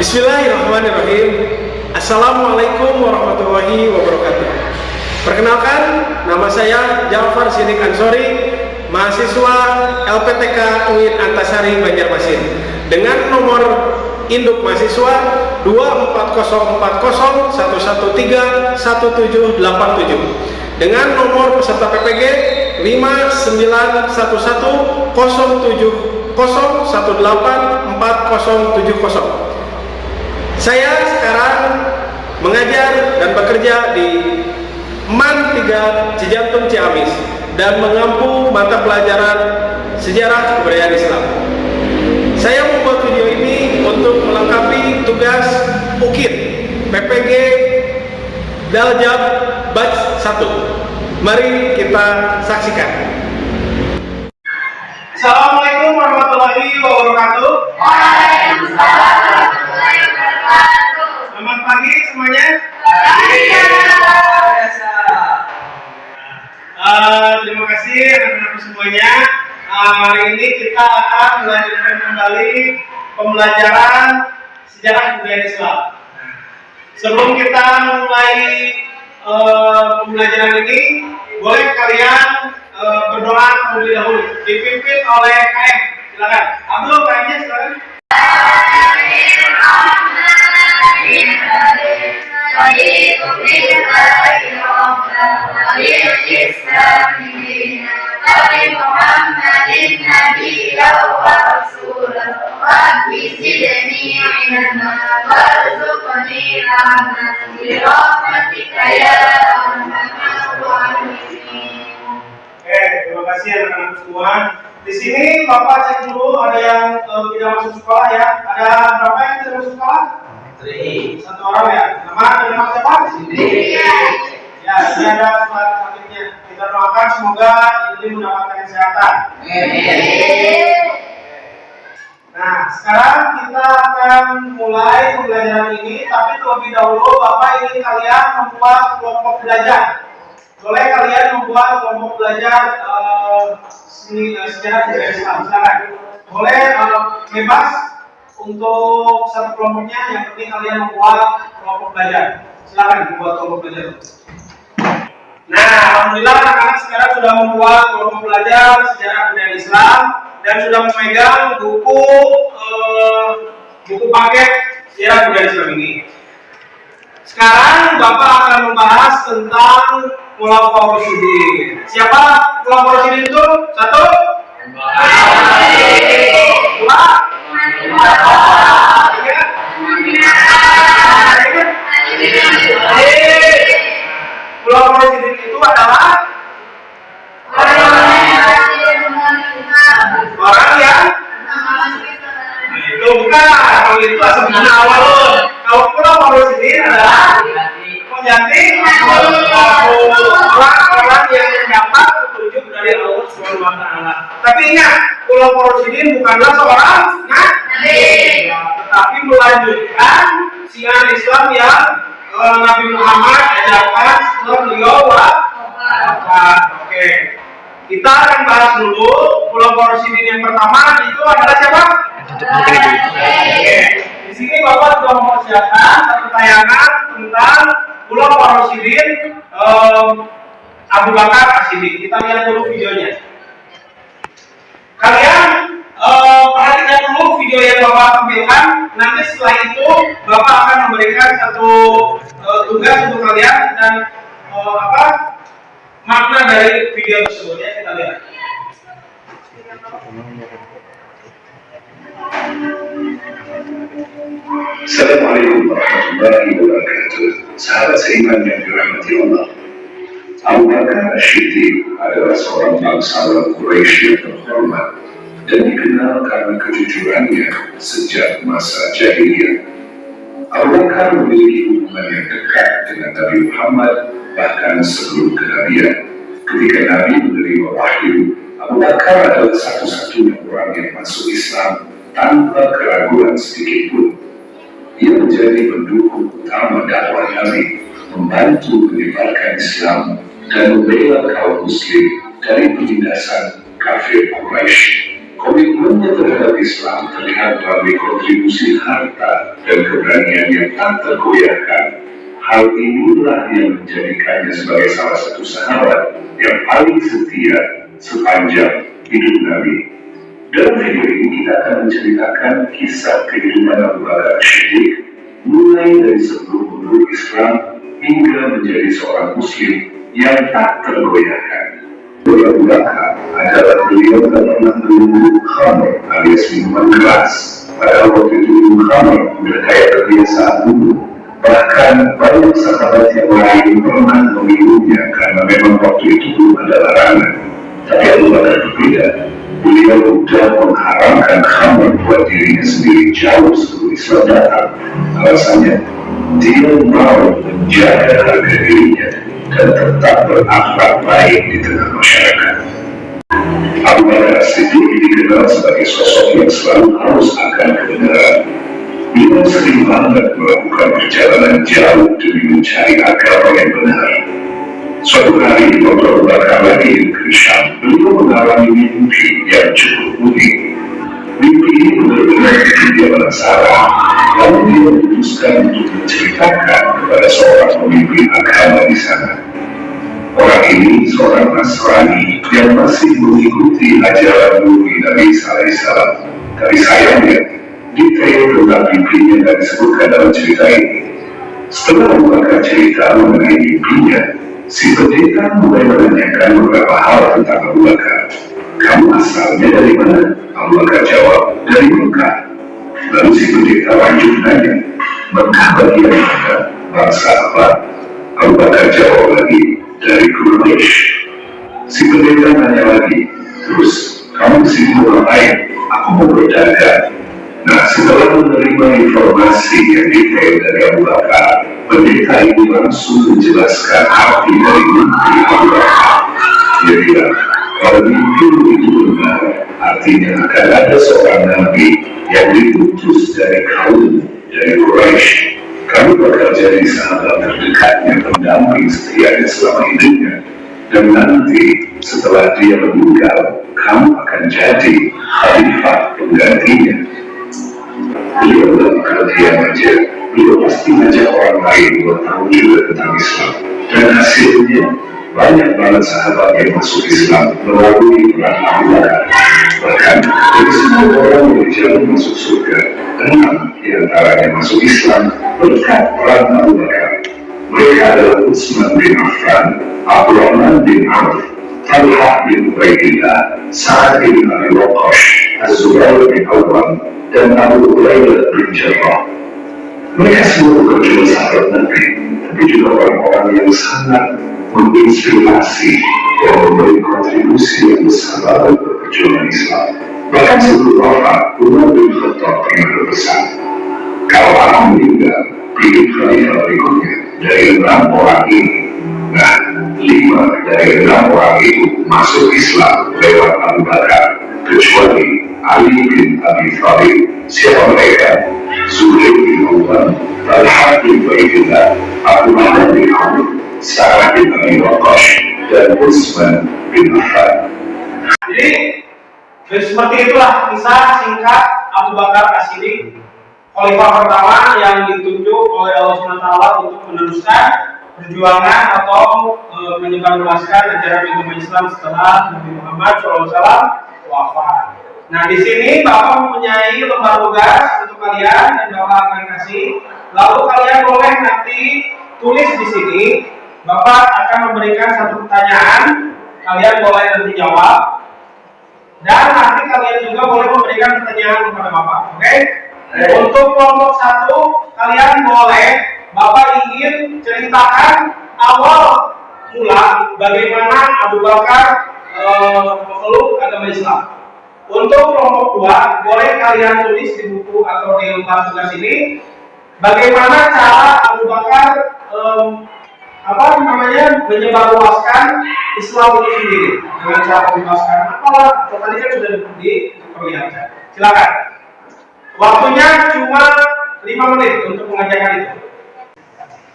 Bismillahirrahmanirrahim. Assalamualaikum warahmatullahi wabarakatuh. Perkenalkan, nama saya Ja'far Siddiq Ansori, mahasiswa LPTK UIN Antasari Banjarmasin, dengan nomor induk mahasiswa 2404011313787, dengan nomor peserta PPG 591107018470. Saya sekarang mengajar dan bekerja di MAN 3 Cijantung Ciamis dan mengampu mata pelajaran sejarah kebudayaan Islam. Saya membuat video ini untuk melengkapi tugas UKIN PPG Daljab Batch 1. Mari kita saksikan. Assalamualaikum warahmatullahi wabarakatuh. Waalaikumsalam warahmatullahi wabarakatuh. Selamat pagi semuanya. Terima kasih anak-anak semuanya. Hari ini kita akan melanjutkan kembali pembelajaran sejarah kebudayaan Islam. Sebelum kita mulai pembelajaran ini, boleh kalian berdoa terlebih dahulu, dipimpin oleh KM. Silakan. Abdul, KM-nya silakan. Terima kasih anak-anak semua. Di sini Bapak cek dulu, ada yang tidak masuk sekolah ya. Ada berapa yang tidak masuk sekolah? Satu orang ya. Nama siapa? Ya, ini ada surat sakitnya. Kita doakan semoga ini mendapatkan kesehatan. Nah, sekarang kita akan mulai pembelajaran ini, tapi terlebih dahulu Bapak ingin kalian membuat kelompok belajar. Boleh kalian membuat kelompok belajar sejarah kebudayaan Islam. Silakan. Boleh bebas untuk satu kelompoknya, yang penting kalian membuat kelompok belajar. Silakan membuat kelompok belajar. Nah, alhamdulillah anak-anak sekarang sudah membuat kelompok belajar sejarah kebudayaan Islam dan sudah memegang buku paket sejarah kebudayaan Islam ini. Sekarang Bapak akan membahas tentang Khulafaur Rasyidin. Siapa Khulafaur Rasyidin itu? Satu. Dua. Khulafaur Rasyidin itu adalah orang yang itu bukan, kalau itu asal awal loh. Kalau Khulafaur Rasyidin adalah pengganti orang-orang yang mendapat petunjuk dari Allah Subhanahu wa taala. Tapi ingat, Khulafaur Rasyidin bukanlah seorang nabi, tetapi melanjutkan siaran Islam yang Nabi Muhammad ajarkan setelah beliau wafat. Oke. Kita akan bahas dulu Khulafaur Rasyidin yang pertama itu adalah siapa? Oke. Di sini Bapak sudah mempersiapkan satu tayangan tentang Khulafaur Rasyidin Abu Bakar As-Siddiq. Kita lihat dulu videonya. Kalian perhatikan dulu video yang Bapak tampilkan. Nanti setelah itu Bapak akan memberikan satu tugas untuk kalian dan makna dari video tersebut ya, kita lihat. Assalamualaikum warahmatullahi wabarakatuh. Sahabat seiman yang dirahmati Allah, Abu Bakar As-Siddiq adalah seorang bangsawan Quraisy yang terhormat dan dikenal karena kejujurannya sejak masa jahiliyah. Abu Bakar memiliki hubungan yang dekat dengan Nabi Muhammad bahkan sebelum kenabian. Ketika Nabi menerima wahyu, Abu Bakar adalah satu-satunya orang yang masuk Islam tanpa keraguan sedikitpun. Ia menjadi pendukung utama dakwah Nabi, membantu menyebarkan Islam dan membela kaum Muslim dari penindasan kafir Quraisy. Komitmennya terhadap Islam terlihat melalui kontribusi harta dan keberanian yang tak tergoyahkan. Hal inilah yang menjadikannya sebagai salah satu sahabat yang paling setia sepanjang hidup Nabi. Dalam video ini kita akan menceritakan kisah kehidupan Abu Bakar Siddiq mulai dari sebelum memeluk Islam hingga menjadi seorang Muslim yang tak tergoyahkan. Abu Bakar adalah beliau tak pernah minum khamr alias minuman keras. Pada waktu itu minum khamr sudah kayak kebiasaan dulu. Bahkan banyak sahabat yang lain pernah meminumnya karena memang waktu itu belum ada larangan. Tapi Abu Bakar berbeda. Beliau sudah mengharamkan khamr buat dirinya sendiri jauh sebelum Islam datang. Alasannya, dia mau menjaga harga dirinya dan tetap berakhlak baik di tengah masyarakat. Abu Bakar Siddiq dikenal sebagai sosok yang selalu haus akan kebenaran. Beliau sering banget melakukan perjalanan jauh demi mencari agama yang benar. Suatu hari, waktu Abu Bakar lagi ke Syam, beliau mengalami mimpi yang cukup unik. Mimpi ini benar-benar bikin dia penasaran, lalu dia memutuskan untuk menceritakan kepada seorang pemimpin agama di sana. Orang ini seorang Nasrani yang masih mengikuti ajaran Nabi SAW. Tapi sayangnya, detail tentang mimpinya tidak disebutkan dalam cerita ini. Setelah Abu Bakar cerita mengenai mimpinya, si pendeta mulai menanyakan beberapa hal tentang Abu Bakar. Kamu asalnya dari mana? Abu Bakar jawab, dari Mekah. Lalu si pendeta lanjut nanya, Mekah bagian mana? Bangsa apa? Abu Bakar jawab lagi, dari Quraisy. Si pendeta nanya lagi, terus kamu kesini mau ngapain? Aku mau berdagang. Nah, setelah menerima informasi yang detail dari Abu Bakar, pendeta ini langsung menjelaskan arti dari mimpi Abu Bakar. Dia bilang, kalau mimpi itu benar, artinya akan ada seorang Nabi yang diutus dari kaum dari Quraisy. Kamu bakal jadi sahabat terdekatnya, pendamping setianya selama hidupnya. Dan nanti setelah dia meninggal, kamu akan jadi khalifah penggantinya. Beliau dalam kelebihan aja, beliau pasti ngajak orang lain buat tahu juga tentang Islam. Dan hasilnya, banyak banget sahabat yang masuk Islam melalui peran Abu Bakar. Bahkan, dari semua orang yang dijamin masuk surga, 6 diantaranya masuk Islam berkat peran Abu Bakar. Mereka adalah Utsman bin Affan, Abdurrahman bin Auf, Talha bin Ubaidillah, Sa'ad bin Abi Waqqas, Az-Zubair bin Awwam, dan Abu Hurairah bin Jarrah. Mereka semua bukan cuma sahabat Nabi, tapi juga orang-orang yang sangat menginspirasi dan memberi kontribusi yang besar dalam perjuangan Islam. Bahkan sebelum wafat, Umar bin Khattab pernah berpesan, kalau aku meninggal, pilih khalifah berikutnya dari 6 orang ini. Nah, 5 dari 6 orang itu masuk Islam lewat Abu Bakar, kecuali Ali bin Abi Thalib. Siapa mereka? Zubair bin Awwam, Talha bin Ubaidillah, Abdurrahman bin Auf, Sa'ad bin Abi Waqqas, dan Utsman bin Affan. Jadi seperti itulah kisah singkat Abu Bakar As-Siddiq, khalifah pertama yang ditunjuk oleh Allah SWT untuk meneruskan perjuangan atau menyebarluaskan ajaran agama Islam setelah Nabi Muhammad SAW wafat. Nah, di sini Bapak mempunyai lembar tugas untuk kalian dan Bapak akan kasih. Lalu kalian boleh nanti tulis di sini. Bapak akan memberikan satu pertanyaan, kalian boleh nanti jawab. Dan nanti kalian juga boleh memberikan pertanyaan kepada Bapak, oke? Untuk kelompok 1, kalian boleh, Bapak ingin ceritakan awal mula bagaimana Abu Bakar memeluk agama Islam. Untuk kelompok 2, boleh kalian tulis di buku atau di lembar tugas ini bagaimana cara Abu Bakar menyebarluaskan Islam itu sendiri dengan cara menjelaskan apalah atau tadi kan sudah diperlihatkan. Silakan. Waktunya cuma 5 menit untuk mengajarkan itu.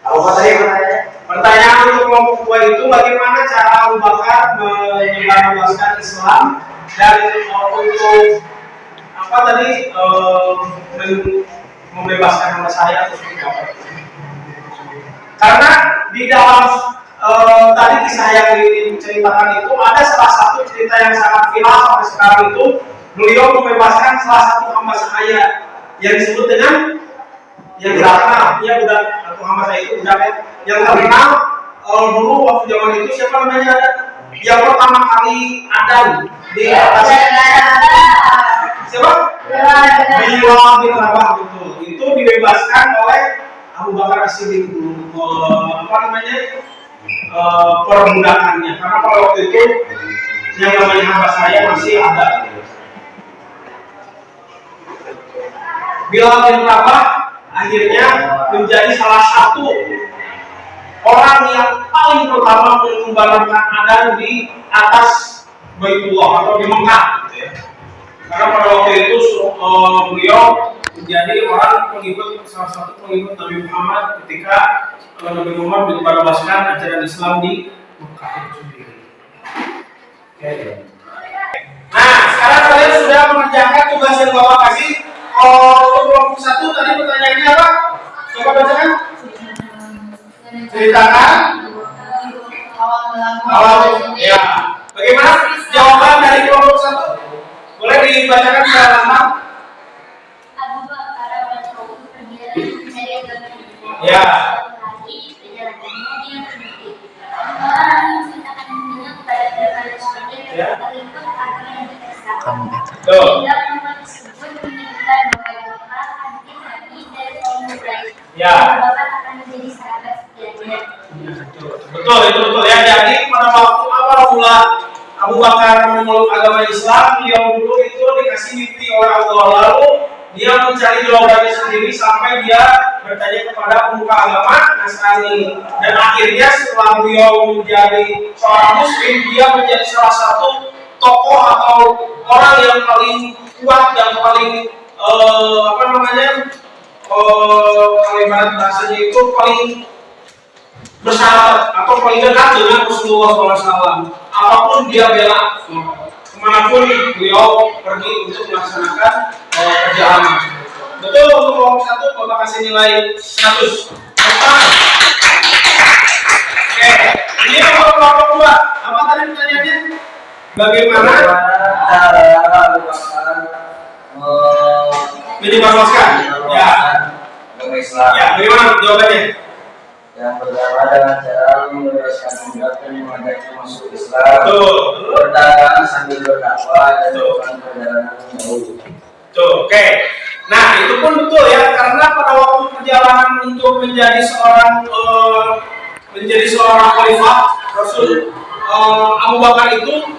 Apa tadi pertanyaannya? Pertanyaan untuk kelompok 2 itu bagaimana cara Abu Bakar menyebarluaskan Islam Dan untuk apa tadi membebaskan nama saya atau seperti apa? Karena di dalam tadi kisah yang diceritakan itu ada salah satu cerita yang sangat viral sampai sekarang itu, beliau membebaskan salah satu hamba saya yang disebut dengan yang terkenal, ya udah satu hamba saya itu udah yang terkenal dulu waktu zaman itu siapa namanya, yang pertama kali Adam di atas siapa? Bilal bin Rabah, betul. Itu dibebaskan oleh Abu Bakar As-Siddiq dulu, apa namanya, perbudakannya, karena pada waktu itu yang namanya hamba saya masih ada. Bilal bin Rabah akhirnya menjadi salah satu orang yang paling pertama mengumbarkan adzan di atas Baitullah atau di Mekah, gitu ya. Karena pada waktu itu beliau menjadi orang pengikut, salah satu pengikut Nabi Muhammad ketika Nabi Muhammad membebaskan ajaran Islam di Mekah itu sendiri. Nah, sekarang kalian sudah mengerjakan tugas yang Bapak kasih. Untuk kelompok 1 tadi pertanyaannya apa? Coba bacakan. Ceritakan awal ya. Bagaimana jawaban dari kelompok 1? Boleh dibacakan secara lengkap? Ya. Tuh. Ya. Betul, itu betul ya. Jadi pada waktu awal mula Abu Bakar memeluk agama Islam, beliau dulu itu dikasih mimpi oleh Allah, lalu dia mencari jawabannya sendiri sampai dia bertanya kepada pemuka agama Nasrani, dan akhirnya setelah beliau menjadi seorang Muslim, dia menjadi salah satu tokoh atau orang yang paling kuat dan paling apa namanya, kalimat bahasanya itu paling bersahabat atau paling dekat dengan Rasulullah SAW. Apapun dia bela, kemanapun beliau pergi untuk melaksanakan perjalanan. Betul, untuk kelompok 1 Bapak kasih nilai 100. Oke, ini untuk kelompok 2. Apa tadi pertanyaannya? Bagaimana cara minimalkan ya agama Islam? Ya, bagaimana jawabannya? Yang pertama dengan cara membebaskan budak dan mengajaknya masuk Islam. Betul. Berdagang sambil berdakwah dan melakukan perjalanan jauh. Tuh, oke. Nah, itu pun betul ya, karena pada waktu perjalanan untuk menjadi seorang khalifah Rasul Abu Bakar itu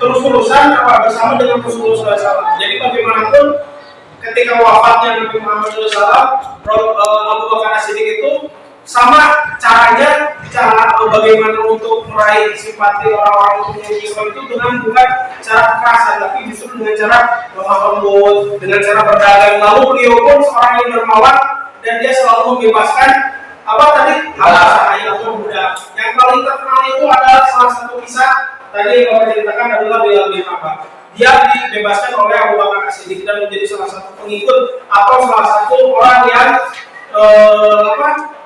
terus-terusan bersama dengan Rasulullah SAW. Jadi bagaimanapun ketika wafatnya Nabi Muhammad SAW, Abu Bakar As-Siddiq itu sama caranya, cara bagaimana untuk meraih simpati orang-orang untuk Islam itu dengan bukan cara kekerasan, tapi justru dengan cara lemah lembut, dengan cara berdagang. Lalu beliau pun seorang yang dermawan dan dia selalu membebaskan apa tadi, hamba sahaya atau budak. Yang paling terkenal itu adalah salah satu kisah tadi yang Bapak ceritakan adalah Bilal bin Rabah. Dia dibebaskan oleh Abu Bakar As-Siddiq dan menjadi salah satu pengikut atau salah satu orang yang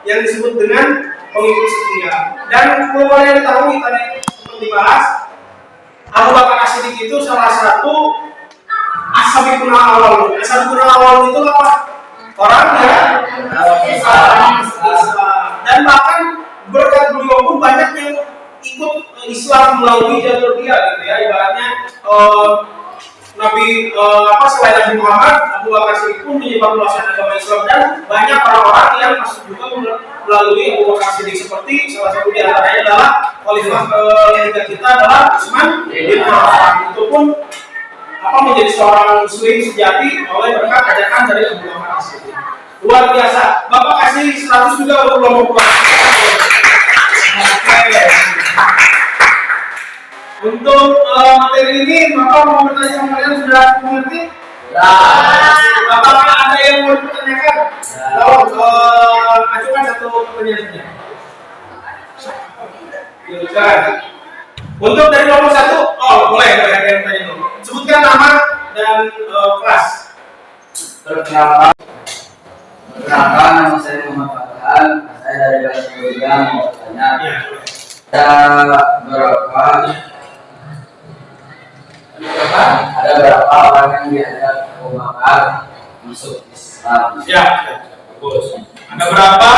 yang disebut dengan pengikut setia. Dan perlu kalian ketahui tadi untuk dibahas, Abu Bakar As-Siddiq itu salah satu ashabul awal. Ashabul awal itu apa? Orang yang Islam. Dan bahkan berkat beliau pun banyak yang ikut Islam melalui jalur dia, gitu ya. Ibaratnya Nabi selain Nabi Muhammad, Abu Bakar Siddiq pun menyebar luaskan agama Islam, dan banyak orang-orang yang masuk juga melalui Abu Bakar Siddiq, seperti salah satu di antaranya adalah khalifah ketiga kita adalah Utsman bin Affan. Itu pun menjadi seorang muslim sejati oleh berkat ajakan dari Abu Bakar Siddiq. Luar biasa. Bapak kasih 100 juga untuk kelompok dua. Untuk materi ini, Bapak mau bertanya sama kalian, sudah mengerti? Ya. Apakah ada yang mau dipertanyakan? Ajukan satu pertanyaan saja. Untuk dari nomor 1, boleh ada yang tanya dulu. Sebutkan nama dan kelas. Perkenalkan, nama saya Muhammad Farhan. Saya dari kelas 3 mau bertanya. Ya. Ada berapa orang yang diajak Abu Bakar masuk Islam? Ya, bagus. Ada berapa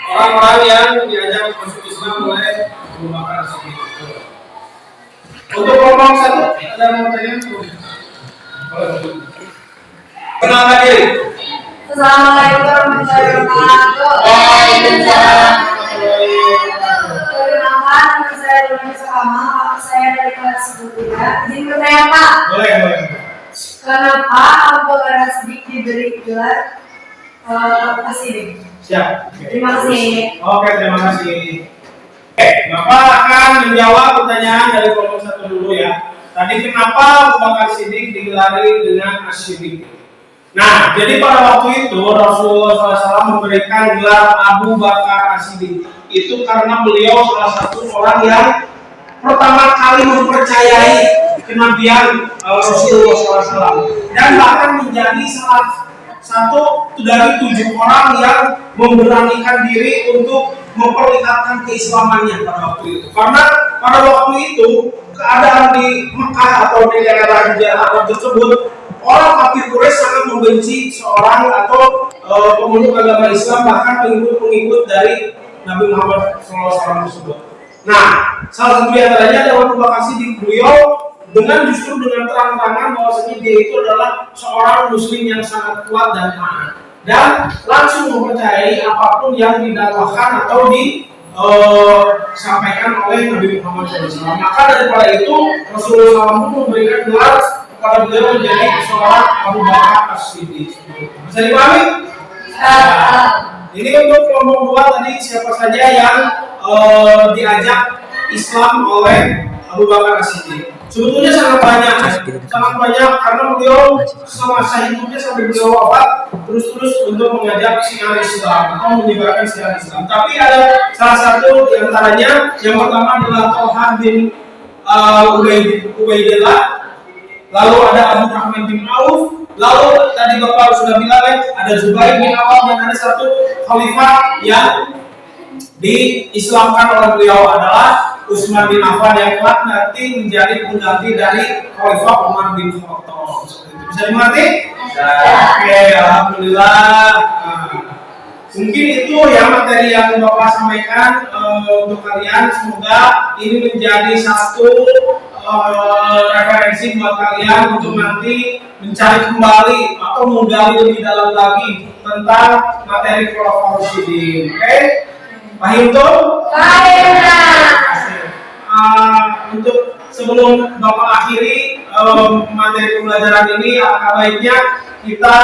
orang-orang yang diajak masuk Islam oleh Abu Bakar As-Siddiq? Untuk kelompok 1, ada yang mau tanya? Kenalkan diri. Assalamualaikum warahmatullahi wabarakatuh. Waalaikumsalam. Perkenalkan, nama saya Doni Sukama. Saya dari kelas 3. Izin bertanya, Pak. Boleh. Kenapa Abu Bakar As-Siddiq diberi gelar As-Siddiq? Siap. Terima kasih. Oke, terima kasih. Bapak akan menjawab pertanyaan dari kelompok 1 dulu ya. Tadi kenapa Abu Bakar As-Siddiq digelari dengan As-Siddiq? Nah, jadi pada waktu itu Rasulullah SAW memberikan gelar Abu Bakar As-Siddiq itu karena beliau salah satu orang yang pertama kali mempercayai kenabian Rasulullah SAW dan bahkan menjadi salah satu dari 7 orang yang memberanikan diri untuk memperlihatkan keislamannya pada waktu itu. Karena pada waktu itu keadaan di Mekah atau di daerah Arab tersebut, orang kafir Quraisy sangat membenci seorang atau pemeluk agama Islam, bahkan pengikut-pengikut dari Nabi Muhammad SAW tersebut. Nah, salah satu di antaranya adalah Abu Bakar Siddiq. Beliau justru dengan terang-terangan bahwasanya dia itu adalah seorang Muslim yang sangat kuat dan taat, dan langsung mempercayai apapun yang didakwahkan atau disampaikan oleh Nabi Muhammad SAW. Maka daripada itu Rasulullah SAW memberikan gelar kepada beliau menjadi seorang Abu Bakar As-Siddiq. Bisa dipahami? Ini untuk kelompok 2 tadi siapa saja yang diajak Islam oleh Abu Bakar As-Siddiq. Sebetulnya sangat banyak karena beliau semasa hidupnya sampai beliau wafat terus untuk mengajak syiar Islam atau menyebarkan syiar Islam. Tapi ada salah satu di antaranya, yang pertama adalah Thalha bin Ubaidillah, lalu ada Abu Rahman bin Auf, lalu tadi Bapak sudah bilang ada Zubair bin Awam, dan ada satu khalifah yang diislamkan oleh beliau adalah Utsman bin Affan yang kelak nanti menjadi pengganti dari Khalifah Umar bin Khattab. Bisa dimengerti? Oke, alhamdulillah. Mungkin itu ya materi yang Bapak sampaikan untuk kalian. Semoga ini menjadi satu referensi buat kalian untuk nanti mencari kembali atau menggali lebih dalam lagi tentang materi Khulafaur Rasyidin. Oke? Paham tuh? Untuk sebelum Bapak akhiri materi pembelajaran ini, alangkah baiknya kita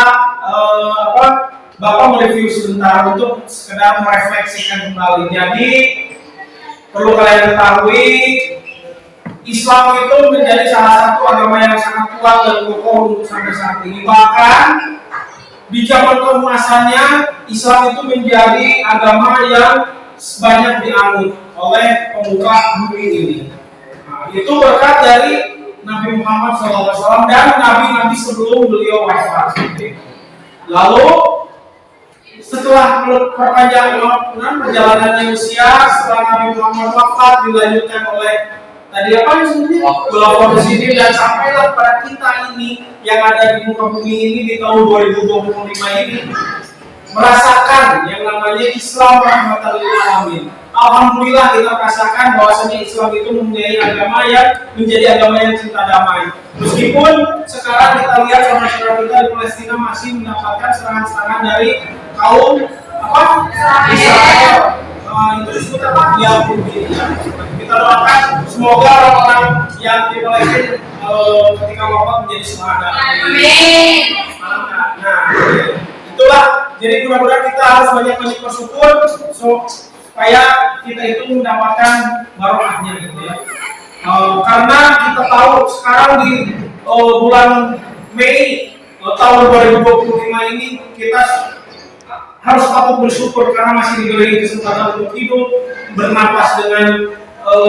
Bapak mereview sebentar untuk sekedar merefleksikan kembali. Jadi perlu kalian ketahui, Islam itu menjadi salah satu agama yang sangat kuat dan kokoh untuk sampai saat ini. Bahkan di zaman keemasannya, Islam itu menjadi agama yang banyak dianut oleh pemuka bumi ini. Nah, itu berkat dari Nabi Muhammad SAW dan nabi-nabi sebelum beliau wafat. Lalu setelah perjalanannya usia, setelah Nabi Muhammad wafat, dilanjutkan oleh tadi apa sebenarnya Khulafaur Rasyidin, dan sampailah pada kita ini yang ada di muka bumi ini di tahun 2025 ini merasakan yang namanya Islam rahmatan lil alamin. Alhamdulillah kita merasakan bahwasanya Islam itu menjadi agama yang cinta damai. Meskipun sekarang kita lihat saudara-saudara kita di Palestina masih mendapatkan serangan-serangan dari kaum Israel. Itu disebut apa? Yahudi. Kita doakan semoga orang-orang yang di Palestina ketika wafat menjadi syuhada. Amin. Nah, itulah. Jadi mudah-mudahan kita harus banyak-banyak bersyukur supaya kita itu mendapatkan barokahnya gitu ya. Karena kita tahu sekarang di bulan Mei tahun 2025 ini kita harus patut bersyukur karena masih diberi kesempatan untuk hidup, bernapas dengan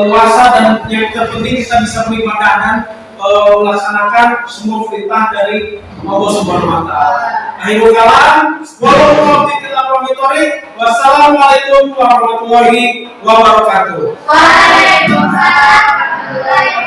luasa, dan yang terpenting kita bisa beribadah dan melaksanakan semua perintah dari Allah Subhanahu wa taala. Akhirul kalam, wassalamualaikum warahmatullahi wabarakatuh. Waalaikumsalam warahmatullahi wabarakatuh.